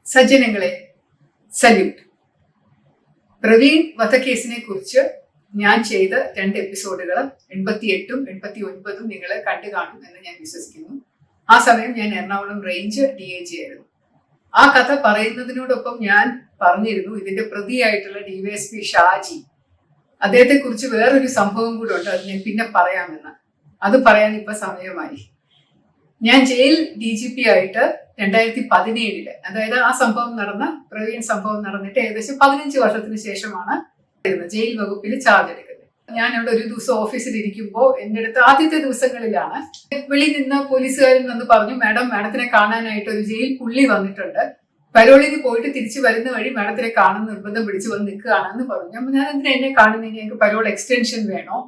സജ്ജനങ്ങളെ സല്യൂട്ട്. പ്രവീൺ വധക്കേസിനെ കുറിച്ച് ഞാൻ ചെയ്ത 2 എപ്പിസോഡുകൾ 88ഉം 89ഉം നിങ്ങൾ കണ്ടു കാണും എന്ന് ഞാൻ വിശ്വസിക്കുന്നു. ആ സമയം ഞാൻ എറണാകുളം റേഞ്ച് DIG ആയിരുന്നു. ആ കഥ പറയുന്നതിനോടൊപ്പം ഞാൻ പറഞ്ഞിരുന്നു ഇതിന്റെ പ്രതിയായിട്ടുള്ള DYSP ഷാജി, അദ്ദേഹത്തെ കുറിച്ച് വേറൊരു സംഭവം കൂടെ ഉണ്ട്, അത് ഞാൻ പിന്നെ പറയാമെന്ന്. അത് പറയാൻ ഇപ്പൊ സമയമായി. ഞാൻ ജയിൽ DGP ആയിട്ട് 2017 അതായത് ആ സംഭവം നടന്ന പ്രവീൺ സംഭവം നടന്നിട്ട് ഏകദേശം 15 വർഷത്തിന് ശേഷമാണ് ജയിൽ വകുപ്പിൽ ചാർജ് എടുക്കുന്നത്. ഞാൻ അവിടെ ഒരു ദിവസം ഓഫീസിൽ ഇരിക്കുമ്പോൾ എൻ്റെ അടുത്ത് ആദ്യത്തെ ദിവസങ്ങളിലാണ് വെളിയിൽ നിന്ന് പോലീസുകാരൻ വന്ന് പറഞ്ഞു, മാഡത്തിനെ കാണാനായിട്ട് ഒരു ജയിൽ പുള്ളി വന്നിട്ടുണ്ട്, പരോളിന് പോയിട്ട് തിരിച്ചു വരുന്ന വഴി മാഡത്തിനെ കാണുന്ന നിർബന്ധം പിടിച്ചു വന്ന് നിൽക്കുകയാണെന്ന് പറഞ്ഞു. അപ്പൊ ഞാൻ എന്തിനാ എന്നെ കാണുന്നതിന്, എനിക്ക് പരോൾ എക്സ്റ്റൻഷൻ വേണോ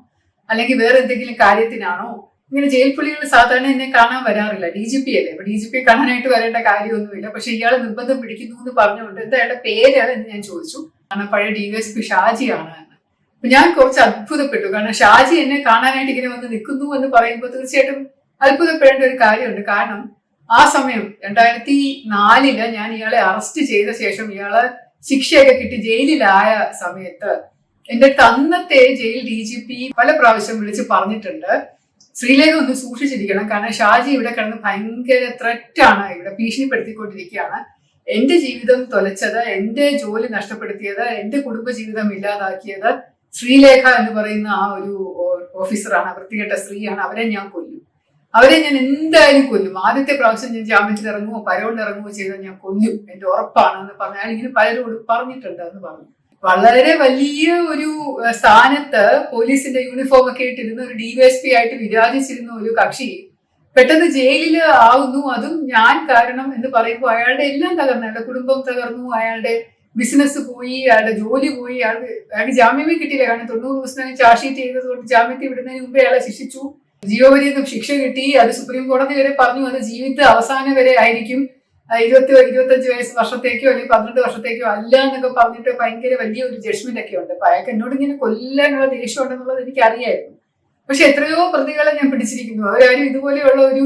അല്ലെങ്കിൽ വേറെ എന്തെങ്കിലും കാര്യത്തിനാണോ? ഇങ്ങനെ ജയിൽ പുള്ളികൾ സാധാരണ എന്നെ കാണാൻ വരാറില്ല, DGP അല്ലേ, അപ്പൊ DGP കാണാനായിട്ട് വരേണ്ട കാര്യമൊന്നുമില്ല. പക്ഷെ ഇയാൾ നിർബന്ധം പിടിക്കുന്നു എന്ന് പറഞ്ഞുകൊണ്ട് എന്താ അയാളുടെ പേര് എന്ന് ഞാൻ ചോദിച്ചു. കാരണം പഴയ DYSP ഷാജിയാണ് എന്ന്. അപ്പൊ ഞാൻ കുറച്ച് അത്ഭുതപ്പെട്ടു. കാരണം ഷാജി എന്നെ കാണാനായിട്ട് ഇങ്ങനെ വന്ന് നിൽക്കുന്നു എന്ന് പറയുമ്പോൾ തീർച്ചയായിട്ടും അത്ഭുതപ്പെടേണ്ട ഒരു കാര്യമുണ്ട്. കാരണം ആ സമയം 2004 ഞാൻ ഇയാളെ അറസ്റ്റ് ചെയ്ത ശേഷം ഇയാളെ ശിക്ഷയൊക്കെ കിട്ടി ജയിലിലായ സമയത്ത് എൻ്റെ അടുത്ത് അന്നത്തെ ജയിൽ DGP പല പ്രാവശ്യം വിളിച്ച് പറഞ്ഞിട്ടുണ്ട്, ശ്രീലേഖ ഒന്ന് സൂക്ഷിച്ചിരിക്കണം, കാരണം ഷാജി ഇവിടെ കിടന്ന് ഭയങ്കര ത്രെറ്റാണ്, ഇവിടെ ഭീഷണിപ്പെടുത്തിക്കൊണ്ടിരിക്കുകയാണ്. എന്റെ ജീവിതം തൊലച്ചത്, എന്റെ ജോലി നഷ്ടപ്പെടുത്തിയത്, എന്റെ കുടുംബജീവിതം ഇല്ലാതാക്കിയത് ശ്രീലേഖ എന്ന് പറയുന്ന ആ ഒരു ഓഫീസറാണ്, വൃത്തികെട്ട സ്ത്രീയാണ്. അവരെ ഞാൻ കൊല്ലും, അവരെ ഞാൻ എന്തായാലും കൊല്ലും. ആദ്യത്തെ പ്രാവശ്യം ഞാൻ ജാമ്യത്തിൽ ഇറങ്ങുമോ പരോളിൽ ഇറങ്ങുമോ ചെയ്താൽ ഞാൻ കൊല്ലും, എന്റെ ഉറപ്പാണ് എന്ന് പറഞ്ഞാൽ ഇങ്ങനെ പലരോട് പറഞ്ഞിട്ടുണ്ട് എന്ന് പറഞ്ഞു. വളരെ വലിയ ഒരു സ്ഥാനത്ത് പോലീസിന്റെ യൂണിഫോം ഒക്കെ ഇട്ടിരുന്ന ഒരു DYSP ആയിട്ട് വിരാജിച്ചിരുന്ന ഒരു കക്ഷി പെട്ടെന്ന് ജയിലിൽ ആവുന്നു, അതും ഞാൻ കാരണം എന്ന് പറയുമ്പോൾ അയാളുടെ എല്ലാം തകർന്നു. അയാളുടെ കുടുംബം തകർന്നു, അയാളുടെ ബിസിനസ് പോയി, അയാളുടെ ജോലി പോയി, അയാൾക്ക് ജാമ്യമേ കിട്ടിയില്ല. കാരണം 90 ദിവസം ചാർജ് ഷീറ്റ് ചെയ്തത് കൊണ്ട് ജാമ്യത്തിൽ വിടുന്നതിന് മുമ്പേ അയാളെ ശിക്ഷിച്ചു. ജീവപര്യന്തം ശിക്ഷ കിട്ടി. അത് സുപ്രീം കോടതി വരെ പറഞ്ഞു അത് ജീവിത അവസാനം വരെ ആയിരിക്കും, 25 വർഷത്തേക്കോ അല്ലെങ്കിൽ 12 വർഷത്തേക്കോ അല്ല എന്നൊക്കെ പറഞ്ഞിട്ട് ഭയങ്കര വലിയ ഒരു ജഡ്ജ്മെന്റ് ഒക്കെ ഉണ്ട്. അപ്പൊ അയാൾക്ക് എന്നോട് ഇങ്ങനെ കൊല്ലാനുള്ള ദേഷ്യം ഉണ്ടെന്നുള്ളത് എനിക്ക് അറിയായിരുന്നു. പക്ഷെ എത്രയോ പ്രതികളെ ഞാൻ പിടിച്ചിരിക്കുന്നു. അവരാരും ഇതുപോലെയുള്ള ഒരു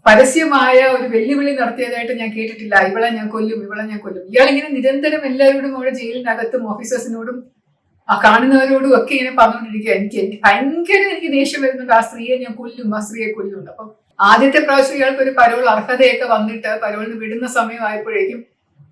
പരസ്യമായ ഒരു വെല്ലുവിളി നടത്തിയതായിട്ട് ഞാൻ കേട്ടിട്ടില്ല. ഇവളെ ഞാൻ കൊല്ലും, ഇവളെ ഞാൻ കൊല്ലും. ഇയാളിങ്ങനെ നിരന്തരം എല്ലാവരോടും അവിടെ ജയിലിനകത്തും ഓഫീസേഴ്സിനോടും ആ കാണുന്നവരോടും ഒക്കെ ഇങ്ങനെ പറഞ്ഞുകൊണ്ടിരിക്കുക. എനിക്ക് ഭയങ്കര ദേഷ്യം വരുന്നുണ്ട്. ആ സ്ത്രീയെ ഞാൻ കൊല്ലും, ആ സ്ത്രീയെ കൊല്ലുന്നുണ്ട്. അപ്പം ആദ്യത്തെ പ്രാവശ്യം ഇയാൾക്ക് ഒരു പരോൾ അർഹതയൊക്കെ വന്നിട്ട് പരോളിന് വിടുന്ന സമയമായപ്പോഴേക്കും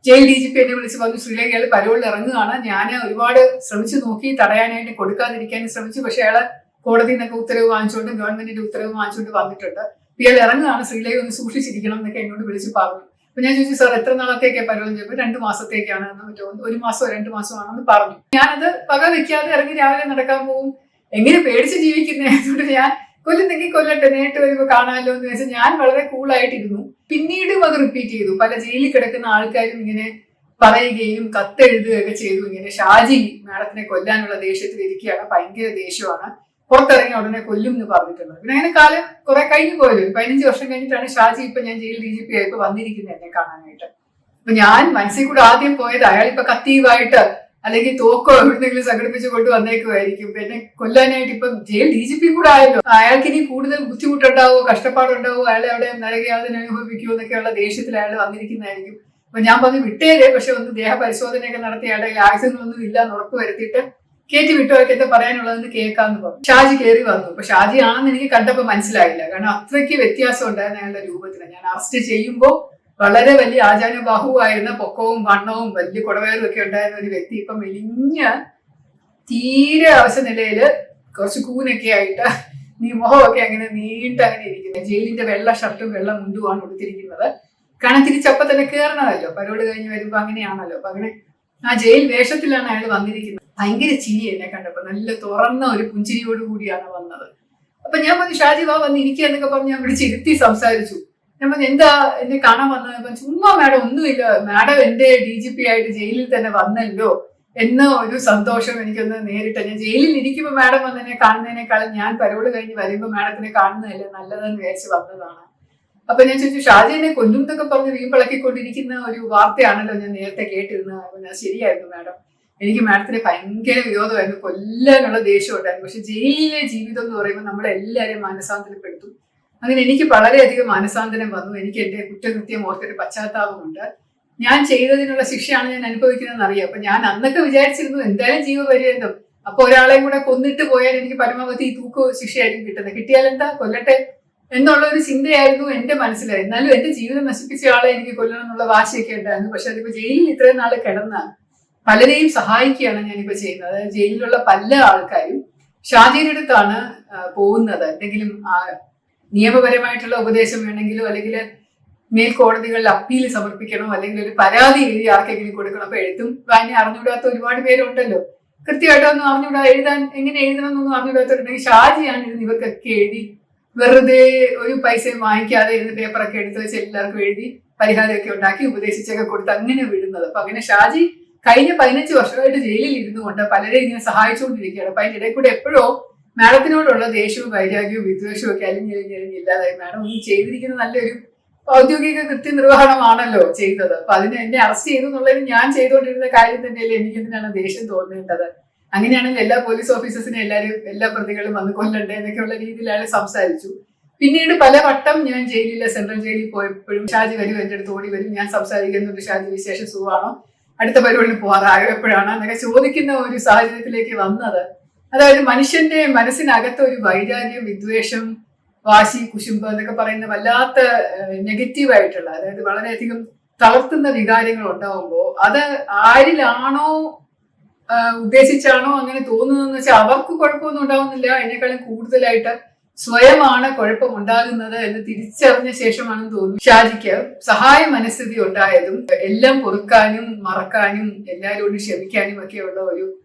ജയിൽ DGP എന്നെ വിളിച്ച് പറഞ്ഞു, ശ്രീലേഖ ഇയാൾ പരോളിൽ ഇറങ്ങുകയാണ്. ഞാൻ ഒരുപാട് ശ്രമിച്ചു നോക്കി, തടയാനായിട്ട് കൊടുക്കാതിരിക്കാനും ശ്രമിച്ചു. പക്ഷെ അയാളെ കോടതിയിൽ നിന്നൊക്കെ ഉത്തരവ് വാങ്ങിച്ചുകൊണ്ട് ഗവൺമെന്റിന്റെ ഉത്തരവ് വാങ്ങിച്ചുകൊണ്ട് വന്നിട്ടുണ്ട്. ഇയാൾ ഇറങ്ങുകയാണ്, ശ്രീലേഖ ഒന്ന് സൂക്ഷിച്ചിരിക്കണം എന്നൊക്കെ എന്നോട് വിളിച്ച് പറഞ്ഞു. അപ്പൊ ഞാൻ ചോദിച്ചു, സാർ എത്ര നാളത്തേക്കാണ് പരോൾ ചെയ്യുമ്പോൾ? 2 മാസത്തേക്കാണ്, 1 മാസമോ 2 മാസമാണെന്ന് പറഞ്ഞു. ഞാനത് വക വെക്കാതെ ഇറങ്ങി രാവിലെ നടക്കാൻ പോകും. എങ്ങനെ പേടിച്ച് ജീവിക്കുന്നതുകൊണ്ട് ഞാൻ കൊല്ലുന്നെങ്കിൽ കൊല്ലട്ടെ, നേരിട്ട് വരുമ്പോൾ കാണാമല്ലോ എന്ന് വെച്ചാൽ ഞാൻ വളരെ കൂളായിട്ടിരുന്നു. പിന്നീടും അത് റിപ്പീറ്റ് ചെയ്തു. പല ജയിലിൽ കിടക്കുന്ന ആൾക്കാരും ഇങ്ങനെ പറയുകയും കത്തെഴുതുകയൊക്കെ ചെയ്തു. ഇങ്ങനെ ഷാജി മാഡത്തിനെ കൊല്ലാനുള്ള ദേഷ്യത്തിൽ ഇരിക്കുകയാണ്, ഭയങ്കര ദേഷ്യമാണ്, പുറത്തിറങ്ങി ഉടനെ കൊല്ലും എന്ന് പറഞ്ഞിട്ടുണ്ട്. പിന്നെ അങ്ങനെ കാലം കുറെ കഴിഞ്ഞു പോയല്ലോ. 15 വർഷം കഴിഞ്ഞിട്ടാണ് ഷാജി ഇപ്പൊ ഞാൻ ജയിൽ DGP ആയിപ്പോ വന്നിരിക്കുന്നത് എന്നെ കാണാനായിട്ട്. അപ്പൊ ഞാൻ മനസ്സിൽ കൂടെ ആദ്യം പോയത് അയാൾ ഇപ്പൊ കത്തീവായിട്ട് അല്ലെങ്കിൽ തോക്കോ എവിടെന്നെങ്കിലും സംഘടിപ്പിച്ച് കൊണ്ട് വന്നേക്കുമായിരിക്കും. പിന്നെ കൊല്ലാനായിട്ട് ഇപ്പം ജയിൽ DGP കൂടെ ആയല്ലോ, അയാൾക്ക് ഇനി കൂടുതൽ ബുദ്ധിമുട്ടുണ്ടാവോ കഷ്ടപ്പാടുണ്ടാവോ, അയാളെ അവിടെ നരകയാതന അനുഭവിക്കുമോ എന്നൊക്കെയുള്ള ദേഷ്യത്തിൽ അയാൾ വന്നിരിക്കുന്നതായിരിക്കും. അപ്പൊ ഞാൻ പറഞ്ഞു വിട്ടേരെ, പക്ഷെ ഒന്ന് ദേഹ പരിശോധനയൊക്കെ നടത്തി അയാളുടെ ആയുധങ്ങളൊന്നും ഇല്ല എന്ന് ഉറപ്പ് വരുത്തിയിട്ട് കയറ്റി വിട്ടുമൊക്കെ എന്താ പറയാനുള്ളതെന്ന് കേൾക്കാന്ന് പറഞ്ഞു. ഷാജി കയറി വന്നു. അപ്പൊ ഷാജി ആണെന്ന് എനിക്ക് കണ്ടപ്പോൾ മനസ്സിലായില്ല, കാരണം അത്രയ്ക്ക് വ്യത്യാസം ഉണ്ടായിരുന്നു അയാളുടെ രൂപത്തിന്. ഞാൻ അറസ്റ്റ് ചെയ്യുമ്പോൾ വളരെ വലിയ ആചാര്യബാഹുവായിരുന്ന, പൊക്കവും വണ്ണവും വലിയ കുടവയറും ഒക്കെ ഉണ്ടായിരുന്ന ഒരു വ്യക്തി ഇപ്പൊ മെലിഞ്ഞ തീരെ അവശ നിലയില് കുറച്ച് കൂനൊക്കെ ആയിട്ട് മുഖമൊക്കെ അങ്ങനെ നീണ്ട് അങ്ങനെ ഇരിക്കുന്നത്. ജയിലിന്റെ വെള്ള ഷർട്ടും വെള്ള മുണ്ടുമാണ് ഉടുത്തിരിക്കുന്നത്. കാരണം തിരിച്ചപ്പം തന്നെ കയറണമല്ലോ, പരോള് കഴിഞ്ഞ് വരുമ്പോ അങ്ങനെയാണല്ലോ. അപ്പൊ അങ്ങനെ ആ ജയിൽ വേഷത്തിലാണ് അയാൾ വന്നിരിക്കുന്നത്. ഭയങ്കര ചിരി എന്നെ കണ്ടപ്പോ, നല്ല തുറന്ന ഒരു പുഞ്ചിരിയോട് കൂടിയാണ് വന്നത്. അപ്പൊ ഞാൻ പറഞ്ഞു, ഷാജി വാ വന്ന് ഇരിക്കുക എന്നൊക്കെ പറഞ്ഞ് ഞാൻ വിളിച്ചിരുത്തി സംസാരിച്ചു. ഞാൻ പറഞ്ഞു, എന്താ എന്നെ കാണാൻ വന്നത്? ചുമ്മാ മാഡം ഒന്നുമില്ല, മാഡം എന്റെ DGP ആയിട്ട് ജയിലിൽ തന്നെ വന്നല്ലോ എന്ന ഒരു സന്തോഷം എനിക്കൊന്ന് നേരിട്ട്. ഞാൻ ജയിലിൽ ഇരിക്കുമ്പോൾ മാഡം വന്നെന്നെ കാണുന്നതിനേക്കാളും ഞാൻ പരോള് കഴിഞ്ഞ് വരുമ്പോൾ മാഡത്തിനെ കാണുന്നതല്ലേ നല്ലതെന്ന് വിചാരിച്ച് വന്നതാണ്. അപ്പൊ ഞാൻ ചോദിച്ചു, ഷാജി എന്നെ കൊല്ലും എന്നൊക്കെ പറഞ്ഞ് വീമ്പിളക്കിക്കൊണ്ടിരിക്കുന്ന ഒരു വാർത്തയാണല്ലോ ഞാൻ നേരത്തെ കേട്ടിരുന്നത്. അപ്പൊ ഞാൻ ശരിയായിരുന്നു മാഡം, എനിക്ക് മാഡത്തിന് ഭയങ്കര വിരോധമായിരുന്നു, കൊല്ലാനുള്ള ദേഷ്യം ഉണ്ടായിരുന്നു. പക്ഷെ ജയിലിലെ ജീവിതം എന്ന് പറയുമ്പോൾ നമ്മളെല്ലാവരെയും മാനസാന്തരപ്പെടുത്തും. അങ്ങനെ എനിക്ക് വളരെയധികം മാനസാന്തരം വന്നു. എനിക്ക് എന്റെ കുറ്റകൃത്യം ഓർത്തൊരു പശ്ചാത്താപമുണ്ട്. ഞാൻ ചെയ്തതിനുള്ള ശിക്ഷയാണ് ഞാൻ അനുഭവിക്കുന്നതെന്ന് അറിയാം. അപ്പൊ ഞാൻ അന്നൊക്കെ വിചാരിച്ചിരുന്നു എന്തായാലും ജീവപര്യന്തം, അപ്പൊ ഒരാളെയും കൂടെ കൊന്നിട്ട് പോയാൽ എനിക്ക് പരമാവധി തൂക്ക് ശിക്ഷയായിരിക്കും കിട്ടുന്നത്, കിട്ടിയാൽ എന്താ കൊല്ലട്ടെ എന്നുള്ള ഒരു ചിന്തയായിരുന്നു എന്റെ മനസ്സിലായി. എന്നാലും എന്റെ ജീവിതം നശിപ്പിച്ച ആളെ എനിക്ക് കൊല്ലണം എന്നുള്ള വാശിയൊക്കെ ഉണ്ടായിരുന്നു. പക്ഷെ അതിപ്പോ ജയിലിൽ ഇത്രയും നാള് കിടന്ന പലരെയും സഹായിക്കുകയാണ് ഞാനിപ്പോ ചെയ്യുന്നത്. അതായത് ജയിലിലുള്ള പല ആൾക്കാരും ഷാജിയുടെ അടുത്താണ് പോകുന്നത്. എന്തെങ്കിലും നിയമപരമായിട്ടുള്ള ഉപദേശം വേണമെങ്കിലോ അല്ലെങ്കിൽ മേൽക്കോടതികളിൽ അപ്പീൽ സമർപ്പിക്കണോ അല്ലെങ്കിൽ ഒരു പരാതി എഴുതി ആർക്കെങ്കിലും കൊടുക്കണം. അപ്പൊ എഴുത്തും വായന അറിഞ്ഞുകൂടാത്ത ഒരുപാട് പേരുണ്ടല്ലോ, കൃത്യമായിട്ടൊന്നും അറിഞ്ഞുകൂടാ, എഴുതാൻ എങ്ങനെ എഴുതണം എന്നൊന്നും അറിഞ്ഞുകൂടാത്തവരുണ്ടെങ്കിൽ ഷാജിയാണ് ഇരുന്ന് ഇവർക്കൊക്കെ എഴുതി വെറുതെ ഒരു പൈസയും വാങ്ങിക്കാതെ ഇരുന്ന് പേപ്പറൊക്കെ എടുത്ത് വെച്ച് എല്ലാവർക്കും എഴുതി പരിഹാരമൊക്കെ ഉണ്ടാക്കി ഉപദേശിച്ചൊക്കെ കൊടുത്ത് അങ്ങനെ വിടുന്നത്. അപ്പൊ അങ്ങനെ ഷാജി കഴിഞ്ഞ 15 വർഷമായിട്ട് ജയിലിൽ ഇരുന്നു കൊണ്ട് പലരെയും ഇങ്ങനെ സഹായിച്ചുകൊണ്ടിരിക്കുകയാണ്. അപ്പൊ അതിന്റെ ഇടയിൽ കൂടെ എപ്പോഴോ മാഡത്തിനോടുള്ള ദേഷ്യവും വൈരാഗ്യവും വിദ്വേഷവും ഒക്കെ അലിഞ്ഞില്ലാതായി. മാഡം ഒന്നും ചെയ്തിരിക്കുന്ന നല്ലൊരു ഔദ്യോഗിക കൃത്യനിർവഹണമാണല്ലോ ചെയ്തത്. അപ്പൊ അതിന് എന്നെ അറസ്റ്റ് ചെയ്തു എന്നുള്ളതിന് ഞാൻ ചെയ്തുകൊണ്ടിരുന്ന കാര്യം തന്നെയല്ലേ എനിക്ക് എന്തിനാണ് ദേഷ്യം തോന്നേണ്ടത്? അങ്ങനെയാണെങ്കിൽ എല്ലാ പോലീസ് ഓഫീസേഴ്സിനെ എല്ലാ പ്രതികളും വന്ന് കൊല്ലണ്ടേ എന്നൊക്കെയുള്ള രീതിയിൽ അയാൾ സംസാരിച്ചു. പിന്നീട് പല വട്ടം ഞാൻ സെൻട്രൽ ജയിലിൽ പോയപ്പോഴും ഷാജി വരും, എന്റെ അടുത്ത് ഓടി വരും, ഞാൻ സംസാരിക്കുന്നുണ്ട്, ഷാജി വിശേഷം സുഖമാണോ, അടുത്ത പരിപാടിയിൽ പോകാറായോ, എപ്പോഴാണ് എന്നൊക്കെ ചോദിക്കുന്ന ഒരു സാഹചര്യത്തിലേക്ക് വന്നത്. അതായത് മനുഷ്യന്റെ മനസ്സിനകത്ത് ഒരു വൈരാഗ്യം, വിദ്വേഷം, വാശി, കുശുമ്പ് എന്നൊക്കെ പറയുന്ന വല്ലാത്ത നെഗറ്റീവായിട്ടുള്ള, അതായത് വളരെയധികം തളർത്തുന്ന വികാരങ്ങൾ ഉണ്ടാവുമ്പോൾ അത് ആരിലാണോ ഉദ്ദേശിച്ചാണോ അങ്ങനെ തോന്നുന്നതെന്ന് വെച്ചാൽ അവർക്ക് കുഴപ്പമൊന്നും ഉണ്ടാവുന്നില്ല, എന്നെക്കാളും കൂടുതലായിട്ട് സ്വയമാണ് കുഴപ്പമുണ്ടാകുന്നത് എന്ന് തിരിച്ചറിഞ്ഞ ശേഷമാണെന്ന് തോന്നുന്നു ഷാജിക്ക് സഹായ മനസ്ഥിതി ഉണ്ടായതും എല്ലാം പൊറുക്കാനും മറക്കാനും എല്ലാവരോടും ക്ഷമിക്കാനും ഒക്കെയുള്ള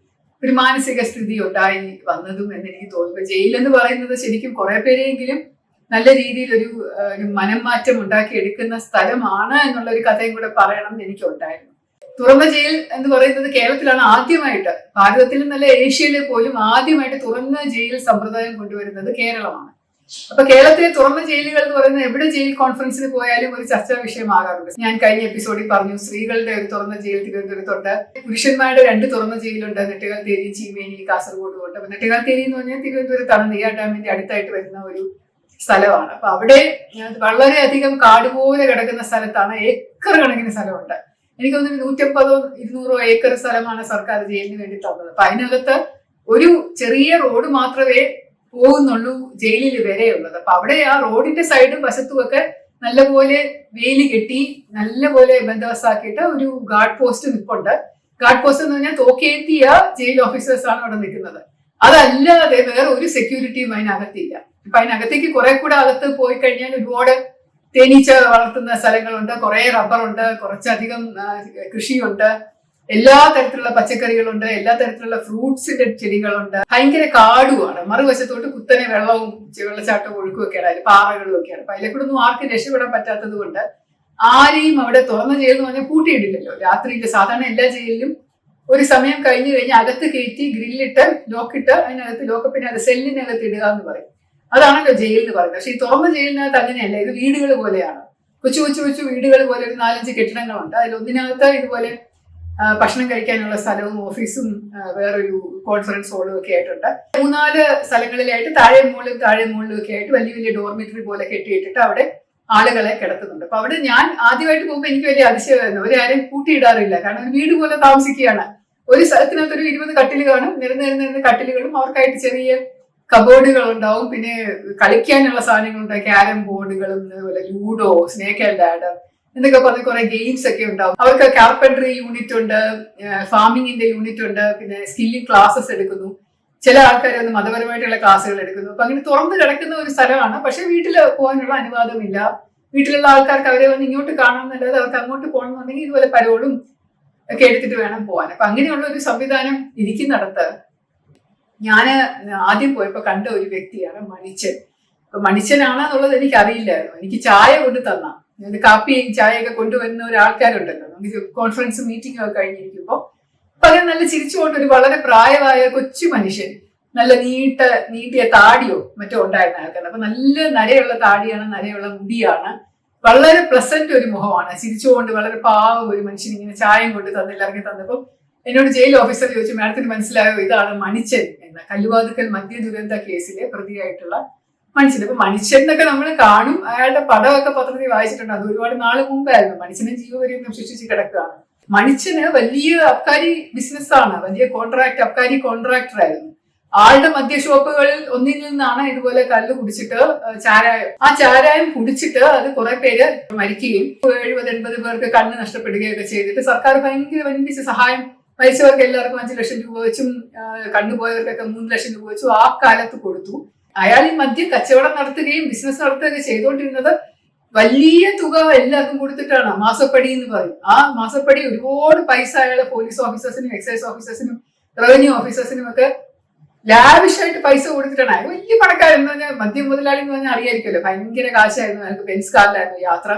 ഒരു മാനസിക സ്ഥിതി ഉണ്ടായി വന്നതും എന്ന് എനിക്ക് തോന്നുന്നു. ജയിലെന്ന് പറയുന്നത് ശരിക്കും കുറെ പേരെങ്കിലും നല്ല രീതിയിൽ ഒരു മനം മാറ്റം ഉണ്ടാക്കിയെടുക്കുന്ന സ്ഥലമാണ് എന്നുള്ള ഒരു കഥയും കൂടെ പറയണം എന്ന് എനിക്കുണ്ടായിരുന്നു. തുറന്ന ജയിൽ എന്ന് പറയുന്നത് കേരളത്തിലാണ് ആദ്യമായിട്ട്, ഭാരതത്തിൽ നിന്നല്ല ഏഷ്യയിലെ പോലും ആദ്യമായിട്ട് തുറന്ന ജയിൽ സമ്പ്രദായം കൊണ്ടുവരുന്നത് കേരളമാണ്. അപ്പൊ കേരളത്തിലെ തുറന്ന ജയിലുകൾ എന്ന് പറയുന്നത് എവിടെ ജയിൽ കോൺഫറൻസിന് പോയാലും ഒരു ചർച്ചാ വിഷയമാകാറുണ്ട്. ഞാൻ കഴിഞ്ഞ എപ്പിസോഡിൽ പറഞ്ഞു സ്ത്രീകളുടെ ഒരു തുറന്ന ജയിൽ തിരുവനന്തപുരത്തുണ്ട്, പുരുഷന്മാരുടെ 2 തുറന്ന ജയിലുണ്ട്, നെട്ടുകാൽത്തേരി, ചീമേനി, കാസർഗോഡ് ഉണ്ട്. അപ്പൊ നെട്ടുകാൽത്തേരി എന്ന് പറഞ്ഞാൽ തിരുവനന്തപുരത്താണ്, നെയ്യാർ ഡാമിന്റെ അടുത്തായിട്ട് വരുന്ന ഒരു സ്ഥലമാണ്. അപ്പൊ അവിടെ വളരെയധികം കാടുപോലെ കിടക്കുന്ന സ്ഥലത്താണ്, ഏക്കർ കണക്കിന് സ്ഥലമുണ്ട്. എനിക്ക് തോന്നുന്നു 150-200 ഏക്കർ സ്ഥലമാണ് സർക്കാർ ജയിലിന് വേണ്ടി തന്നത്. അപ്പൊ അതിനകത്ത് ഒരു ചെറിയ റോഡ് മാത്രമേ പോകുന്നുള്ളൂ ജയിലിൽ വരെയുള്ളത്. അപ്പൊ അവിടെ ആ റോഡിന്റെ സൈഡും വശത്തുമൊക്കെ നല്ലപോലെ വേലി കെട്ടി നല്ലപോലെ ബന്ദോബസ്താക്കിയിട്ട് ഒരു ഗാർഡ് പോസ്റ്റ് നിൽപ്പുണ്ട്. ഗാർഡ് പോസ്റ്റ് എന്ന് പറഞ്ഞാൽ തോക്കേറ്റിയ ജയിൽ ഓഫീസേഴ്സ് ആണ് അവിടെ നിൽക്കുന്നത്. അതല്ലാതെ വേറെ ഒരു സെക്യൂരിറ്റിയും അതിനകത്തില്ല. ഇപ്പൊ അതിനകത്തേക്ക് കുറെ കൂടെ അകത്ത് പോയി കഴിഞ്ഞാൽ ഒരുപാട് തേനീച്ച വളർത്തുന്ന സ്ഥലങ്ങളുണ്ട്, കുറെ റബ്ബറുണ്ട്, കുറച്ചധികം കൃഷിയുണ്ട്, എല്ലാ തരത്തിലുള്ള പച്ചക്കറികളുണ്ട്, എല്ലാ തരത്തിലുള്ള ഫ്രൂട്ട്സിന്റെ ചെടികളുണ്ട്, ഭയങ്കര കാടുമാണ്. മറുവശത്തോട്ട് കുത്തനെ വെള്ളവും വെള്ളച്ചാട്ടവും ഒഴുക്കുമൊക്കെയാണ്, അതിൽ പാറകളും ഒക്കെയാണ്. അപ്പൊ അതിലെ കൂടെ ഒന്നും ആർക്കും രക്ഷപ്പെടാൻ പറ്റാത്തത് കൊണ്ട് ആരെയും അവിടെ തുറന്ന ജയിൽ എന്ന് പറഞ്ഞാൽ പൂട്ടിയിടില്ലല്ലോ രാത്രിയിൽ. സാധാരണ എല്ലാ ജയിലിലും ഒരു സമയം കഴിഞ്ഞു കഴിഞ്ഞാൽ അകത്ത് കയറ്റി ഗ്രില്ലിട്ട് ലോക്കിട്ട് അതിനകത്ത് ലോക്കപ്പിന് അത് സെല്ലിനകത്ത് ഇടുക എന്ന് പറയും. അതാണല്ലോ ജയിൽ എന്ന് പറയുന്നത്. പക്ഷെ ഈ തുറന്ന ജയിലിനകത്ത് അങ്ങനെയല്ല, ഇത് വീടുകൾ പോലെയാണ്. കൊച്ചു കൊച്ചു കൊച്ചു വീടുകൾ പോലെ ഒരു 4-5 കെട്ടിടങ്ങളുണ്ട്. അതിലൊന്നിനകത്ത് ഇതുപോലെ ഭക്ഷണം കഴിക്കാനുള്ള സ്ഥലവും ഓഫീസും വേറൊരു കോൺഫറൻസ് ഹോളും ഒക്കെ ആയിട്ടുണ്ട്. 3-4 സ്ഥലങ്ങളിലായിട്ട് താഴെ മുകളിലും ഒക്കെ ആയിട്ട് വലിയ വലിയ ഡോർമിറ്ററി പോലെ കെട്ടിയിട്ടിട്ട് അവിടെ ആളുകളെ കിടത്തുന്നുണ്ട്. അപ്പൊ അവിടെ ഞാൻ ആദ്യമായിട്ട് പോകുമ്പോൾ എനിക്ക് വലിയ അതിശയമായിരുന്നു. അവരാരും കൂട്ടിയിടാറില്ല, കാരണം ഒരു വീട് പോലെ താമസിക്കുകയാണ്. ഒരു സ്ഥലത്തിനകത്ത് ഒരു 20 കട്ടിൽ കാണും, നിരന്ന് കട്ടിലുകളും അവർക്കായിട്ട് ചെറിയ കബോർഡുകൾ ഉണ്ടാവും, പിന്നെ കളിക്കാനുള്ള സാധനങ്ങളുണ്ട്, ക്യാരം ബോർഡുകളും അതുപോലെ ലൂഡോ, സ്നേക്ക് ആൻഡ് ലാഡർ എന്നൊക്കെ പറഞ്ഞ കുറെ ഗെയിംസ് ഒക്കെ ഉണ്ടാവും. അവർക്ക് കാർപ്പൻട്രി യൂണിറ്റ് ഉണ്ട്, ഫാമിങ്ങിന്റെ യൂണിറ്റ് ഉണ്ട്, പിന്നെ സ്കില്ലിംഗ് ക്ലാസ്സസ് എടുക്കുന്നു, ചില ആൾക്കാർ ഒന്ന് മതപരമായിട്ടുള്ള ക്ലാസ്സുകൾ എടുക്കുന്നു. അപ്പൊ അങ്ങനെ തുറന്നു കിടക്കുന്ന ഒരു സ്ഥലമാണ്. പക്ഷെ വീട്ടിൽ പോകാനുള്ള അനുവാദമില്ല. വീട്ടിലുള്ള ആൾക്കാർക്ക് അവരെ വന്ന് ഇങ്ങോട്ട് കാണണമെന്നല്ലാതെ അവർക്ക് അങ്ങോട്ട് പോകണമെന്നുണ്ടെങ്കിൽ ഇതുപോലെ പരോളും ഒക്കെ എടുത്തിട്ട് വേണം പോകാൻ. അപ്പൊ അങ്ങനെയുള്ള ഒരു സംവിധാനം ഇരിക്കുന്നിടത്ത് ഞാൻ ആദ്യം പോയപ്പോ കണ്ട ഒരു വ്യക്തിയാണ് മണിച്ചൻ. അപ്പൊ മണിച്ചനാണെന്നുള്ളത് എനിക്ക് അറിയില്ലായിരുന്നു. എനിക്ക് ചായ കൊണ്ട് തന്ന, കാപ്പിയും ചായയൊക്കെ കൊണ്ടുവരുന്ന ഒരാൾക്കാരുണ്ടല്ലോ, നമുക്ക് കോൺഫറൻസ് മീറ്റിംഗ് ഒക്കെ കഴിഞ്ഞിരിക്കുമ്പോൾ. അപ്പൊ അങ്ങനെ നല്ല ചിരിച്ചുകൊണ്ട് ഒരു വളരെ പ്രായമായ കൊച്ചു മനുഷ്യൻ, നല്ല നീട്ടിയ താടിയോ മറ്റോ ഉണ്ടായിരുന്ന ആൾക്കാർ. അപ്പൊ നല്ല നരയുള്ള താടിയാണ്, നരയുള്ള മുടിയാണ്, വളരെ പ്ലസന്റ് ഒരു മുഖമാണ്, ചിരിച്ചുകൊണ്ട് വളരെ പാവം ഒരു മനുഷ്യൻ ഇങ്ങനെ ചായം കൊണ്ട് ഇറങ്ങി തന്നപ്പോൾ എന്നോട് ജയിൽ ഓഫീസർ ചോദിച്ചു, മാഡത്തിന് മനസ്സിലായോ ഇതാണ് മണിച്ചൻ എന്ന കല്ലുവാതുക്കൽ മദ്യ ദുരന്ത കേസിലെ പ്രതിയായിട്ടുള്ള മനുഷ്യൻ. ഇപ്പൊ മനുഷ്യൻ എന്നൊക്കെ നമ്മൾ കാണും, അയാളുടെ പടമൊക്കെ പത്രത്തിൽ വായിച്ചിട്ടുണ്ട്. അത് ഒരുപാട് നാൾ മുമ്പായിരുന്നു. മനുഷ്യനെ ജീവപര്യന്തം ശിക്ഷിച്ച് കിടക്കുകയാണ്. മനുഷ്യന് വലിയ അബ്കാരി ബിസിനസ്സാണ്, വലിയ അബ്കാരി കോൺട്രാക്ടർ ആയിരുന്നു. ആളുടെ മദ്യഷോപ്പുകളിൽ ഒന്നിൽ നിന്നാണ് ഇതുപോലെ കല്ല് കുടിച്ചിട്ട് ചാരായം കുടിച്ചിട്ട് അത് കുറെ പേര് മരിക്കുകയും 70-80 പേർക്ക് കണ്ണ് നഷ്ടപ്പെടുകയൊക്കെ ചെയ്തിട്ട് സർക്കാർ ഭയങ്കര വൻപിച്ച സഹായം മരിച്ചവർക്ക് എല്ലാവർക്കും 5 ലക്ഷം രൂപ വെച്ചും കണ്ണുപോയവർക്കൊക്കെ 3 ലക്ഷം രൂപ വെച്ചും ആ കാലത്ത് കൊടുത്തു. അയാൾ ഈ മദ്യം കച്ചവടം നടത്തുകയും ബിസിനസ് നടത്തുകയൊക്കെ ചെയ്തുകൊണ്ടിരുന്നത് വലിയ തുക എല്ലാവർക്കും കൊടുത്തിട്ടാണ്. മാസപ്പടി എന്ന് പറയും. ആ മാസപ്പടി ഒരുപാട് പൈസ അയാളെ പോലീസ് ഓഫീസേഴ്സിനും എക്സൈസ് ഓഫീസേഴ്സിനും റവന്യൂ ഓഫീസേഴ്സിനും ഒക്കെ ലാവിഷായിട്ട് പൈസ കൊടുത്തിട്ടാണ്. അയാൾ വലിയ പണക്കാരൻ എന്ന് പറഞ്ഞാൽ മദ്യം മുതലാളി എന്ന് പറഞ്ഞാൽ അറിയായിരിക്കുമല്ലോ. ഭയങ്കര കാശായിരുന്നു അയാൾക്ക്. ബെൻസ് കാറിലായിരുന്നു യാത്ര,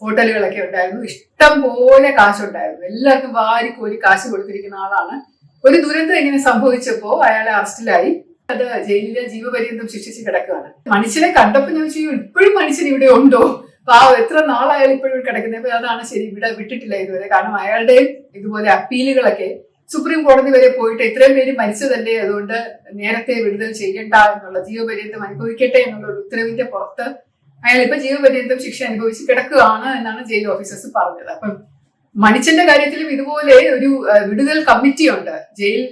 ഹോട്ടലുകളൊക്കെ ഉണ്ടായിരുന്നു, ഇഷ്ടം പോലെ കാശുണ്ടായിരുന്നു. എല്ലാവർക്കും വാരിക്കോരി കാശ് കൊടുത്തിരിക്കുന്ന ആളാണ്. ഒരു ദുരന്തം ഇങ്ങനെ സംഭവിച്ചപ്പോ അയാളെ അറസ്റ്റിലായി. അത് ജയിലിലെ ജീവപര്യന്തം ശിക്ഷിച്ച് കിടക്കുകയാണ്. മനുഷ്യനെ കണ്ടപ്പോൾ ഞാൻ ചോദിച്ചു, ഇപ്പോഴും മനുഷ്യൻ ഇവിടെ ഉണ്ടോ? എത്ര നാളായാലും ഇപ്പോഴും കിടക്കുന്നത്. അപ്പൊ അതാണ് ശരി, ഇവിടെ വിട്ടിട്ടില്ല ഇതുവരെ. കാരണം അയാളുടെയും ഇതുപോലെ അപ്പീലുകളൊക്കെ സുപ്രീം കോടതി വരെ പോയിട്ട് ഇത്രയും പേര് മരിച്ചതല്ലേ, അതുകൊണ്ട് നേരത്തെ വിടുതൽ ചെയ്യണ്ട എന്നുള്ള, ജീവപര്യന്തം അനുഭവിക്കട്ടെ എന്നുള്ള ഒരു ഉത്തരവിന്റെ പുറത്ത് അയാൾ ഇപ്പൊ ജീവപര്യന്തം ശിക്ഷ അനുഭവിച്ച് കിടക്കുകയാണ് എന്നാണ് ജയിൽ ഓഫീസേഴ്സ് പറഞ്ഞത്. അപ്പം മനുഷ്യന്റെ കാര്യത്തിലും ഇതുപോലെ ഒരു വിടുതൽ കമ്മിറ്റി ഉണ്ട്. ജയിൽ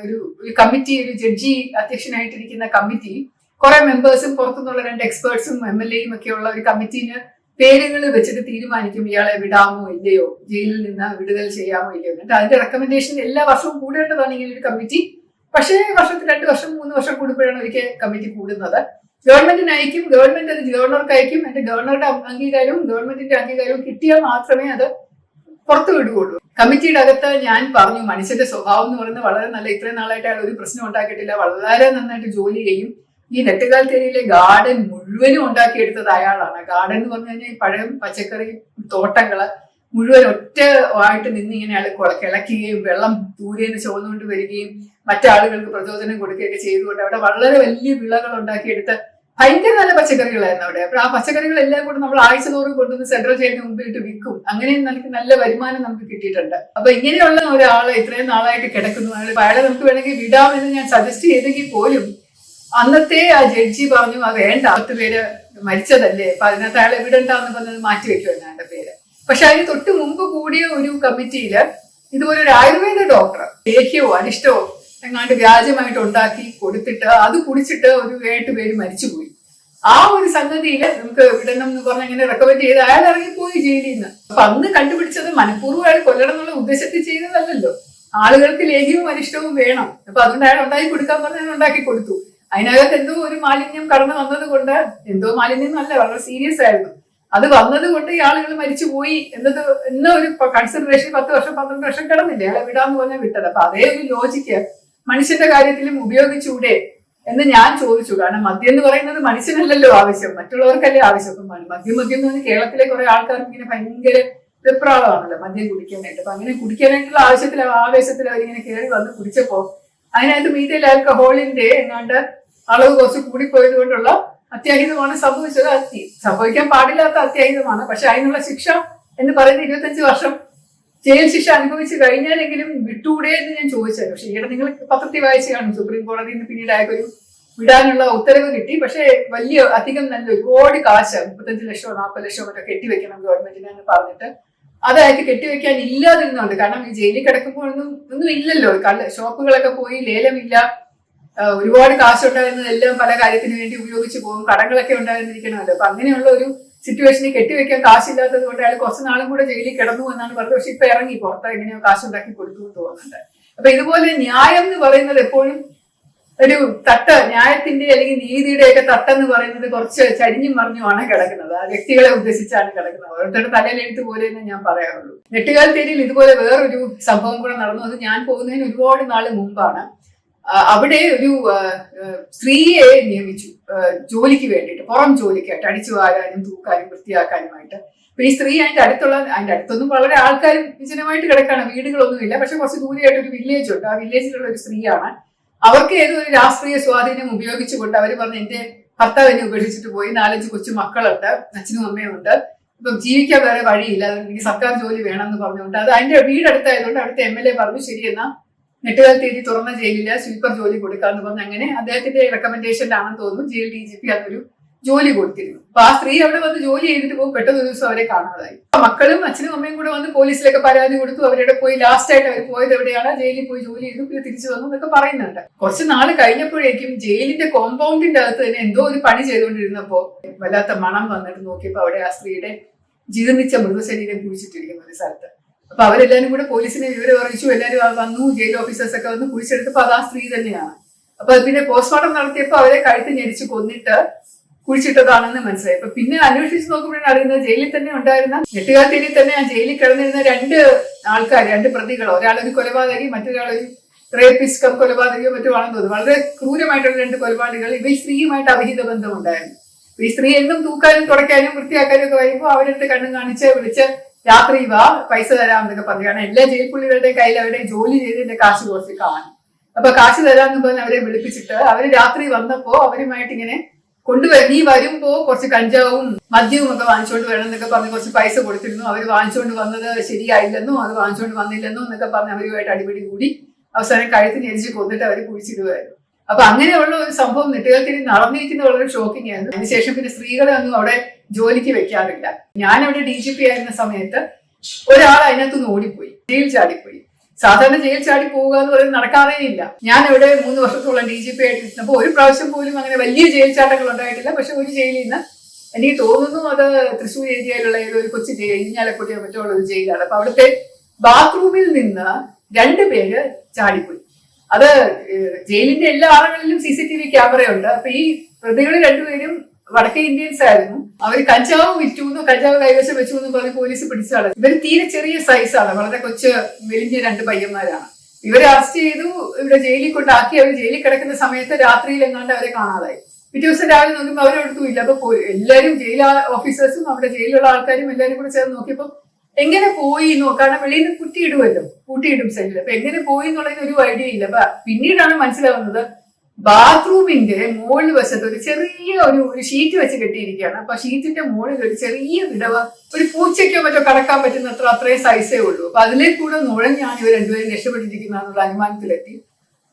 ഒരു കമ്മിറ്റി, ഒരു ജഡ്ജി അധ്യക്ഷനായിട്ടിരിക്കുന്ന കമ്മിറ്റി, കുറെ മെമ്പേഴ്സും പുറത്തുനിന്നുള്ള 2 എക്സ്പേർട്സും MLAയും ഒക്കെ ഉള്ള ഒരു കമ്മിറ്റീന് പേരുകൾ വെച്ചിട്ട് തീരുമാനിക്കും ഇയാളെ വിടാമോ ഇല്ലയോ, ജയിലിൽ നിന്ന് വിടുതൽ ചെയ്യാമോ ഇല്ലയോ. എന്നിട്ട് അതിന്റെ റെക്കമെൻഡേഷൻ എല്ലാ വർഷവും കൂടേണ്ടതാണ് ഇങ്ങനെ ഒരു കമ്മിറ്റി. പക്ഷേ വർഷത്തിൽ 2 വർഷം 3 വർഷം കൂടുമ്പോഴാണ് ഒരിക്കൽ കമ്മിറ്റി കൂടുന്നത്. ഗവൺമെന്റിന് അയക്കും, ഗവൺമെന്റ് അത് ഗവർണർക്ക് അയക്കും. എന്നിട്ട് ഗവർണറുടെ അംഗീകാരവും ഗവൺമെന്റിന്റെ അംഗീകാരവും കിട്ടിയാൽ മാത്രമേ അത് പുറത്തു വിടുകയുള്ളൂ. കമ്മിറ്റിയുടെ അകത്ത് ഞാൻ പറഞ്ഞു, മനുഷ്യന്റെ സ്വഭാവം എന്ന് പറയുന്നത് വളരെ നല്ല, ഇത്രയും നാളായിട്ട് അയാൾ ഒരു പ്രശ്നം ഉണ്ടാക്കിയിട്ടില്ല, വളരെ നന്നായിട്ട് ജോലി ചെയ്യും. ഈ നെട്ടുകാൽത്തേരിയിലെ ഗാർഡൻ മുഴുവനും ഉണ്ടാക്കിയെടുത്തത് അയാളാണ്. ഗാർഡൻ എന്ന് പറഞ്ഞു കഴിഞ്ഞാൽ ഈ പഴം പച്ചക്കറി തോട്ടങ്ങള് മുഴുവൻ ഒറ്റ ആയിട്ട് നിന്ന് ഇങ്ങനെ അയാൾ കിളക്കുകയും വെള്ളം ദൂരേന്ന് ചോർന്നുകൊണ്ട് വരികയും മറ്റാളുകൾക്ക് പ്രചോദനം കൊടുക്കുകയൊക്കെ ചെയ്തുകൊണ്ട് അവിടെ വളരെ വലിയ വിളകൾ ഉണ്ടാക്കിയെടുത്ത് ഭയങ്കര നല്ല പച്ചക്കറികളായിരുന്നു അവിടെ. അപ്പൊ ആ പച്ചക്കറികളെല്ലാം കൂടെ നമ്മൾ ആഴ്ച തോറും കൊണ്ടുവന്ന് സെൻട്രൽ ജയിലിന് മുമ്പിലിട്ട് വിൽക്കും. അങ്ങനെയും നമുക്ക് നല്ല വരുമാനം നമുക്ക് കിട്ടിയിട്ടുണ്ട്. അപ്പൊ ഇങ്ങനെയുള്ള ഒരാള് ഇത്രയും നാളായിട്ട് കിടക്കുന്നു. അയാളെ നമുക്ക് വേണമെങ്കിൽ വിടാമെന്ന് ഞാൻ സജസ്റ്റ് ചെയ്തെങ്കിൽ പോലും അന്നത്തെ ആ ജഡ്ജി പറഞ്ഞു അത് വേണ്ട, 10 പേര് മരിച്ചതല്ലേ, അപ്പൊ അതിനകത്ത് അയാളെ വിടണ്ടെന്ന് പറഞ്ഞത് മാറ്റിവെക്കുമെന്ന് അയാളുടെ പേര്. പക്ഷെ അതിന് തൊട്ട് മുമ്പ് കൂടിയ ഒരു കമ്മിറ്റിയില് ഇതുപോലെ ഒരു ആയുർവേദ ഡോക്ടർ ലേഹ്യവോ അരിഷ്ടവോ എങ്ങാണ്ട് വ്യാജമായിട്ട് ഉണ്ടാക്കി കൊടുത്തിട്ട് അത് കുടിച്ചിട്ട് ഒരു 8 പേര് മരിച്ചുപോയി. ആ ഒരു സംഗതിയില് നമുക്ക് വിടണം എന്ന് പറഞ്ഞ് അങ്ങനെ റെക്കമെൻഡ് ചെയ്ത് അയാൾ ഇറങ്ങിപ്പോയി ജയിലിൽ നിന്ന്. അപ്പൊ അന്ന് കണ്ടുപിടിച്ചത് മനഃപൂർവ്വം അയാൾ കൊല്ലണം എന്നുള്ള ഉദ്ദേശത്തിൽ ചെയ്തതല്ലല്ലോ. ആളുകൾക്ക് ലേഹ്യവും അരിഷ്ടവും വേണം. അപ്പൊ അതുകൊണ്ട് അയാൾ ഉണ്ടാക്കി കൊടുക്കാൻ പറഞ്ഞാൽ അയാൾ ഉണ്ടാക്കി കൊടുത്തു. അതിനകത്ത് എന്തോ ഒരു മാലിന്യം കടന്നു വന്നത് കൊണ്ട്, എന്തോ മാലിന്യം നല്ല വളരെ സീരിയസ് ആയിരുന്നു, അത് വന്നത് കൊണ്ട് ഈ ആളുകൾ മരിച്ചുപോയി എന്ന ഒരു കൺസിഡറേഷൻ 10 വർഷം 12 വർഷം കിടന്നില്ലേ, അയാളെ വിടാന്ന് പറഞ്ഞാൽ വിട്ടത്. അപ്പൊ അതേ ഒരു ലോജിക്ക് മനുഷ്യന്റെ കാര്യത്തിലും ഉപയോഗിച്ചൂടെ എന്ന് ഞാൻ ചോദിച്ചു. കാരണം മദ്യം എന്ന് പറയുന്നത് മനുഷ്യനല്ലല്ലോ ആവശ്യം, മറ്റുള്ളവർക്കല്ലേ ആവശ്യം. അപ്പൊ മദ്യം എന്ന് പറഞ്ഞാൽ കേരളത്തിലെ കുറെ ആൾക്കാർക്ക് ഇങ്ങനെ ഭയങ്കര വെപ്രാളമാണല്ലോ മദ്യം കുടിക്കാനായിട്ട്. അപ്പൊ അങ്ങനെ കുടിക്കാനായിട്ടുള്ള ആവേശത്തിൽ അവരിങ്ങനെ കയറി വന്ന് കുടിച്ചപ്പോ അതിനകത്ത് മീഥൈൽ ആൽക്കഹോളിന്റെ എങ്ങാണ്ട് അളവ് കുറച്ച് കൂടിപ്പോയത് കൊണ്ടുള്ള അത്യാഹിതമാണ് സംഭവിച്ചത്. സംഭവിക്കാൻ പാടില്ലാത്ത അത്യാഹിതമാണ്. പക്ഷെ അതിനുള്ള ശിക്ഷ എന്ന് പറയുന്നത് 25 വർഷം ജയിൽ ശിക്ഷ അനുഭവിച്ചു കഴിഞ്ഞാലെങ്കിലും വിട്ടൂടെ എന്ന് ഞാൻ ചോദിച്ചത്. പക്ഷെ ഈയിടെ നിങ്ങൾ പത്രത്തിൽ വായിച്ചു കാണും, സുപ്രീം കോടതിയിൽ നിന്ന് പിന്നീട് അയാൾക്കൊരു വിടാനുള്ള ഉത്തരവ് കിട്ടി. പക്ഷെ അധികം നല്ല ഒരുപാട് കാശ് 35 ലക്ഷമോ 40 ലക്ഷമോ മറ്റോ കെട്ടിവെക്കണം ഗവൺമെന്റിന് എന്ന് പറഞ്ഞിട്ട് അത് അയാൾക്ക് കെട്ടിവെക്കാൻ ഇല്ലാതിരുന്നുണ്ട്. കാരണം ഈ ജയിലിൽ കിടക്കുമ്പോൾ ഒന്നും ഇല്ലല്ലോ, ഷോപ്പുകളൊക്കെ പോയി, ലേലമില്ല, ഒരുപാട് കാശുണ്ടായിരുന്നതെല്ലാം പല കാര്യത്തിന് വേണ്ടി ഉപയോഗിച്ച് പോകും, കടങ്ങളൊക്കെ ഉണ്ടായിരുന്നിരിക്കണമല്ലോ. അപ്പൊ അങ്ങനെയുള്ള ഒരു സിറ്റുവേഷനിൽ കെട്ടിവെക്കാൻ കാശില്ലാത്തത് കൊണ്ട് അയാൾ കുറച്ച് നാളും കൂടെ ജയിലിൽ കിടന്നു എന്നാണ് പറഞ്ഞത്. പക്ഷെ ഇപ്പൊ ഇറങ്ങി പുറത്ത് എങ്ങനെയോ കാശുണ്ടാക്കി കൊടുത്തു എന്ന് തോന്നുന്നുണ്ട്. അപ്പൊ ഇതുപോലെ ന്യായം എന്ന് പറയുന്നത് എപ്പോഴും ഒരു ന്യായത്തിന്റെ അല്ലെങ്കിൽ നീതിയുടെ ഒക്കെ തട്ടെന്ന് പറയുന്നത് കുറച്ച് ചരിഞ്ഞും മറിഞ്ഞുമാണ് കിടക്കുന്നത്. ആ വ്യക്തികളെ ഉദ്ദേശിച്ചാണ് കിടക്കുന്നത്. ഓരോരുത്തരുടെ തലയിലെഴുത്ത് പോലെ എന്ന് ഞാൻ പറയാറുള്ളൂ. നെട്ടുകാൽത്തേരിയിൽ ഇതുപോലെ വേറൊരു സംഭവം കൂടെ നടന്നു. അത് ഞാൻ പോകുന്നതിന് ഒരുപാട് നാള് മുമ്പാണ്. അവിടെ ഒരു സ്ത്രീയെ നിയമിച്ചു ജോലിക്ക് വേണ്ടിയിട്ട്, പുറം ജോലിക്കായിട്ട്, അടിച്ചു വാരാനും തൂക്കാനും വൃത്തിയാക്കാനുമായിട്ട്. അപ്പൊ ഈ സ്ത്രീ അതിന്റെ അടുത്തൊന്നും വളരെ ആൾക്കാരും വിജനമായിട്ട് കിടക്കാണ്, വീടുകളൊന്നുമില്ല. പക്ഷെ കുറച്ച് ദൂരെയായിട്ട് ഒരു വില്ലേജ് ഉണ്ട്. ആ വില്ലേജിലുള്ള ഒരു സ്ത്രീയാണ്. അവർക്ക് ഏതോ ഒരു രാഷ്ട്രീയ സ്വാധീനം ഉപയോഗിച്ചുകൊണ്ട് അവർ പറഞ്ഞു, എന്റെ ഭർത്താവ് എന്നെ ഉപേക്ഷിച്ചിട്ട് പോയി, 4-5 കൊച്ചു മക്കളുണ്ട്, അച്ഛനും അമ്മയും ഉണ്ട്, ഇപ്പം ജീവിക്കാൻ വേറെ വഴിയില്ല, എനിക്ക് സർക്കാർ ജോലി വേണമെന്ന് പറഞ്ഞുകൊണ്ട് അത് അതിന്റെ വീടടുത്തായതുകൊണ്ട് അവിടുത്തെ MLA പറഞ്ഞു ശരി എന്നാ നെട്ടുകാൽത്തേരി തുറന്ന ജയിലില് സ്വീപ്പർ ജോലി കൊടുക്കാന്ന് പറഞ്ഞ് അങ്ങനെ അദ്ദേഹത്തിന്റെ റെക്കമെൻഡേഷനിലാണെന്ന് തോന്നുന്നു ജയിൽ DGP അതൊരു ജോലി കൊടുത്തിരുന്നു. അപ്പൊ ആ സ്ത്രീ അവിടെ വന്ന് ജോലി ചെയ്തിട്ട് പോകും, പെട്ടെന്ന് ഒരു ദിവസം അവരെ കാണാതായി. മക്കളും അച്ഛനും അമ്മയും കൂടെ വന്ന് പോലീസിലൊക്കെ പരാതി കൊടുത്തു. അവരുടെ പോയി ലാസ്റ്റ് ആയിട്ട് അവർ പോയത് എവിടെയാണ്, ജയിലിൽ പോയി ജോലി ചെയ്തു, പിന്നെ തിരിച്ചു വന്നു എന്നൊക്കെ പറയുന്നുണ്ട്. കുറച്ച് നാള് കഴിഞ്ഞപ്പോഴേക്കും ജയിലിന്റെ കോമ്പൗണ്ടിന്റെ അകത്ത് തന്നെ എന്തോ ഒരു പണി ചെയ്തുകൊണ്ടിരുന്നപ്പോ വല്ലാത്ത മണം വന്നിട്ട് നോക്കിയപ്പോ അവിടെ ആ സ്ത്രീയുടെ ജീർണിച്ച മൃതശരീരം കുഴിച്ചിട്ടിരിക്കുന്ന ഒരു സ്ഥലത്ത്. അപ്പൊ അവരെല്ലാരും കൂടെ പോലീസിനെ വിവരം അറിയിച്ചു. എല്ലാവരും വന്നു, ജയിൽ ഓഫീസേഴ്സ് ഒക്കെ വന്ന് കുഴിച്ചെടുത്തപ്പോ അത് ആ സ്ത്രീ തന്നെയാണ്. അപ്പൊ പിന്നെ പോസ്റ്റ്മോർട്ടം നടത്തിയപ്പോ അവരെ കഴുത്ത് ഞെരിച്ച് കൊന്നിട്ട് കുഴിച്ചിട്ടതാണെന്ന് മനസ്സിലായി. അപ്പൊ പിന്നെ അന്വേഷിച്ച് നോക്കുമ്പോഴാണ് അറിയുന്നത് ജയിലിൽ തന്നെ ഉണ്ടായിരുന്ന നെട്ടുകാൽത്തേരി തന്നെ ആ ജയിലിൽ കിടന്നിരുന്ന രണ്ട് പ്രതികളോ, ഒരാളൊരു കൊലപാതകി, മറ്റൊരാളൊരു റേപ്പിസ്റ്റ് കം കൊലപാതകയോ മറ്റോ ആണെന്ന് തോന്നുന്നു. വളരെ ക്രൂരമായിട്ടുള്ള 2 കൊലപാതകൾ. ഇവ ഈ സ്ത്രീയുമായിട്ട് അവിഹിത ബന്ധം ഉണ്ടായിരുന്നു. ഈ സ്ത്രീ എന്നും തൂക്കാനും തുടയ്ക്കാനും വൃത്തിയാക്കാനും ഒക്കെ വരുമ്പോൾ അവരടുത്ത് കണ്ണും കാണിച്ച് വിളിച്ച് രാത്രി വാ പൈസ തരാമെന്നൊക്കെ പറയുകയാണ്. എല്ലാ ജയിൽ പുള്ളികളുടെ കയ്യിൽ അവരുടെ ജോലി ചെയ്തതിന്റെ കാശ് കുറച്ച് കാണും. അപ്പൊ കാശ് തരാമെന്ന് പറഞ്ഞ് അവരെ വിളിപ്പിച്ചിട്ട് അവര് രാത്രി വന്നപ്പോ അവരുമായിട്ട് ഇങ്ങനെ നീ വരുമ്പോ കുറച്ച് കഞ്ചാവും മദ്യവും ഒക്കെ വാങ്ങിച്ചുകൊണ്ട് വരണം എന്നൊക്കെ പറഞ്ഞ് കുറച്ച് പൈസ കൊടുത്തിരുന്നു. അവർ വാങ്ങിച്ചുകൊണ്ട് വന്നത് ശരിയായില്ലെന്നോ അത് വാങ്ങിച്ചുകൊണ്ട് വന്നില്ലെന്നോ എന്നൊക്കെ പറഞ്ഞ് അവരുമായിട്ട് അടിപിടി കൂടി അവസാനം കഴുത്തിന് എരിച്ച് കൊന്നിട്ട് അവർ കുഴിച്ചിടുകയായിരുന്നു. അപ്പൊ അങ്ങനെയുള്ള ഒരു സംഭവം നെട്ടുകാൽത്തേരി നടന്നിരിക്കുന്നത് വളരെ ഷോക്കിംഗ് ആയിരുന്നു. അതിനുശേഷം പിന്നെ സ്ത്രീകളെ ഒന്നും അവിടെ ജോലിക്ക് വെക്കാറില്ല. ഞാൻ അവിടെ DGP ആയിരുന്ന സമയത്ത് ഒരാൾ അതിനകത്തുനിന്ന് ഓടിപ്പോയി, ജയിൽ ചാടിപ്പോയി. സാധാരണ ജയിൽ ചാടി പോവുക എന്ന് പറയുന്നത് നടക്കാറേ ഇല്ല. ഞാൻ ഇവിടെ 3 വർഷത്തോളം DGP ആയിട്ട് ഇരുന്നപ്പോൾ ഒരു പ്രാവശ്യം പോലും അങ്ങനെ വലിയ ജയിൽ ചാട്ടങ്ങൾ ഉണ്ടായിട്ടില്ല. പക്ഷെ ഒരു ജയിലിൽ നിന്ന് എനിക്ക് തോന്നുന്നു അത് തൃശ്ശൂർ ഏരിയയിലുള്ള ഒരു കൊച്ചു ജയിൽ, ഇരിഞ്ഞാലക്കുടിയോ മറ്റോ ഉള്ള ഒരു ജയിലാണ്. അപ്പൊ അവിടുത്തെ ബാത്റൂമിൽ നിന്ന് 2 പേര് ചാടിപ്പോയി. അത് ജയിലിന്റെ എല്ലാ ആളുകളിലും CCTV ക്യാമറയുണ്ട്. അപ്പൊ ഈ പ്രതികൾ 2 പേരും വടക്കേ ഇന്ത്യൻസ് ആയിരുന്നു. അവർ കഞ്ചാവ് വിറ്റു, കഞ്ചാവ് കൈവശം വെച്ചു എന്ന് പറഞ്ഞ് പോലീസ് പിടിച്ചതാണ്. ഇവർ തീരെ ചെറിയ സൈസാണ്, വളരെ മെലിഞ്ഞ 2 പയ്യന്മാരാണ്. ഇവരെ അറസ്റ്റ് ചെയ്തു, ഇവിടെ ജയിലിൽ കൊണ്ടാക്കി. അവർ ജയിലിൽ കിടക്കുന്ന സമയത്ത് രാത്രിയിൽ എങ്ങാണ്ട് അവരെ കാണാതായി. പിറ്റേ ദിവസം രാവിലെ നോക്കുമ്പോൾ അവരെടുത്തും ഇല്ല. അപ്പൊ എല്ലാവരും ജയിൽ ഓഫീസേഴ്സും അവിടെ ജയിലുള്ള ആൾക്കാരും എല്ലാവരും കൂടെ ചേർന്ന് നോക്കിയപ്പോ എങ്ങനെ പോയി കാരണം വെളിയിൽ നിന്ന് കൂട്ടിയിടും സെല്ലിൽ. അപ്പൊ എങ്ങനെ പോയി എന്നുള്ളതിന് ഒരു ഐഡിയ ഇല്ല. അപ്പൊ പിന്നീടാണ് മനസ്സിലാവുന്നത് ബാത്റൂമിന്റെ മുകളിൽ വശത്ത് ഒരു ചെറിയ ഒരു ഷീറ്റ് വെച്ച് കെട്ടിയിരിക്കുകയാണ്. അപ്പൊ ഷീറ്റിന്റെ മുകളിൽ ഒരു ചെറിയ വിടവ്, ഒരു പൂച്ചയ്ക്കോ മറ്റോ കടക്കാൻ പറ്റുന്ന അത്രയും സൈസേ ഉള്ളൂ. അപ്പൊ അതിലേക്ക് കൂടെ നുഴഞ്ഞാണ് ഇവർ 2 പേരും രക്ഷപ്പെട്ടിരിക്കുന്ന എന്നുള്ള അനുമാനത്തിലെത്തി.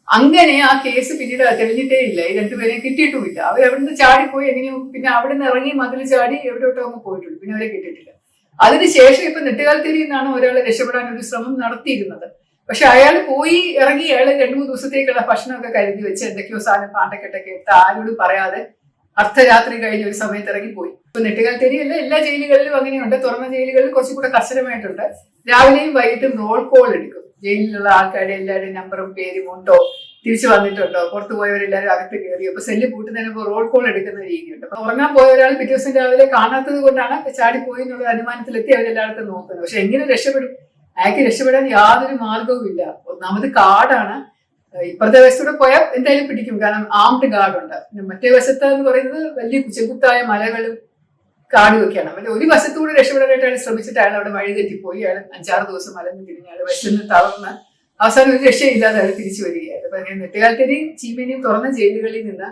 അങ്ങനെ ആ കേസ് പിന്നീട് തെളിഞ്ഞിട്ടേ ഇല്ല. ഈ 2 പേരെ കിട്ടിയിട്ടുമില്ല. അവർ എവിടുന്ന് ചാടിപ്പോയി എങ്ങനെയോ പിന്നെ അവിടെ നിന്ന് ഇറങ്ങി മതിൽ ചാടി എവിടോട്ടോ അങ്ങ് പോയിട്ടുണ്ട്. പിന്നെ അവരെ കിട്ടിയിട്ടില്ല. അതിനുശേഷം ഇപ്പൊ നെട്ടുകാൽത്തേരിയിൽ നിന്നാണ് ഒരാളെ രക്ഷപ്പെടാൻ ഒരു ശ്രമം നടത്തിയിരുന്നത്. പക്ഷെ അയാൾ പോയി ഇറങ്ങി അയാൾ 2-3 ദിവസത്തേക്കുള്ള ഭക്ഷണമൊക്കെ കരുതി വെച്ച് എന്തൊക്കെയോ സാധനം പാണ്ടക്കെട്ടൊക്കെ എടുത്ത് ആരോടും പറയാതെ അർദ്ധരാത്രി കഴിഞ്ഞ ഒരു സമയത്ത് ഇറങ്ങി പോയി. ഇപ്പൊ നെട്ടുകാൽത്തേരിയല്ല, എല്ലാ ജയിലുകളിലും അങ്ങനെയുണ്ട്. തുറന്ന ജയിലുകളിൽ കുറച്ചുകൂടെ കർശനമായിട്ടുണ്ട്. രാവിലെയും വൈകിട്ടും റോൾ കോൾ എടുക്കും. ജയിലിലുള്ള ആൾക്കാരുടെ എല്ലാവരുടെയും നമ്പറും പേരും ഉണ്ടോ, തിരിച്ചു വന്നിട്ടുണ്ടോ, പുറത്തു പോയവരെല്ലാവരും അകത്ത് കയറി. അപ്പൊ സെല്ല് പൂട്ടുന്നതിന് മുമ്പ് റോൾ കോൾ എടുക്കുന്ന രീതിയുണ്ട്. അപ്പൊ ഉറങ്ങാൻ പോയ ഒരാൾ പിറ്റേ ദിവസം രാവിലെ കാണാത്തത് കൊണ്ടാണ് ചാടിപ്പോയി എന്നുള്ള അനുമാനത്തിലെത്തി അവരെല്ലായിടത്തും നോക്കുന്നത്. പക്ഷെ എങ്ങനെ രക്ഷപ്പെടും? അയാൾക്ക് രക്ഷപ്പെടാൻ യാതൊരു മാർഗവും ഇല്ല. ഒന്നാമത് കാടാണ്. ഇപ്പുറത്തെ വശത്തൂടെ പോയാൽ എന്തായാലും പിടിക്കും, കാരണം ആംഡ് ഗാർഡുണ്ട്. മറ്റേ വശത്ത് എന്ന് പറയുന്നത് വലിയ ചെങ്കുത്തായ മലകളും കാടുമൊക്കെയാണ്. മറ്റേ ഒരു വശത്തൂടെ രക്ഷപ്പെടാനായിട്ട് അയാൾ ശ്രമിച്ചിട്ട് അയാൾ അവിടെ വഴി തെറ്റിപ്പോയി. അയാൾ 5-6 ദിവസം മലന്ന് തിരിഞ്ഞ് അയാൾ വിശന്ന് തളർന്ന് അവസാനം ഒരു രക്ഷയില്ലാതെ അയാൾ തിരിച്ചു വരികയായിരുന്നു. അപ്പൊ അങ്ങനെ നെട്ടുകാൽത്തേരിയും ചീമേനിയും തുറന്ന ജയിലുകളിൽ നിന്ന്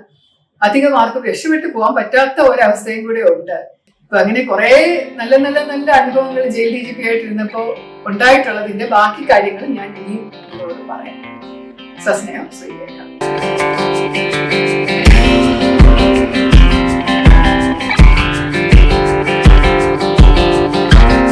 അധികം ആർക്കും രക്ഷപ്പെട്ടു പോകാൻ പറ്റാത്ത ഒരവസ്ഥയും കൂടെ ഉണ്ട്. അപ്പൊ അങ്ങനെ കുറെ നല്ല അനുഭവങ്ങൾ ജയിൽ DGP ആയിട്ടിരുന്നപ്പോ ഉണ്ടായിട്ടുള്ളതിന്റെ ബാക്കി കാര്യങ്ങൾ ഞാൻ ഇനിയും നിങ്ങളോട് പറയാം. സസ്നേഹം, ശ്രീലേഖ.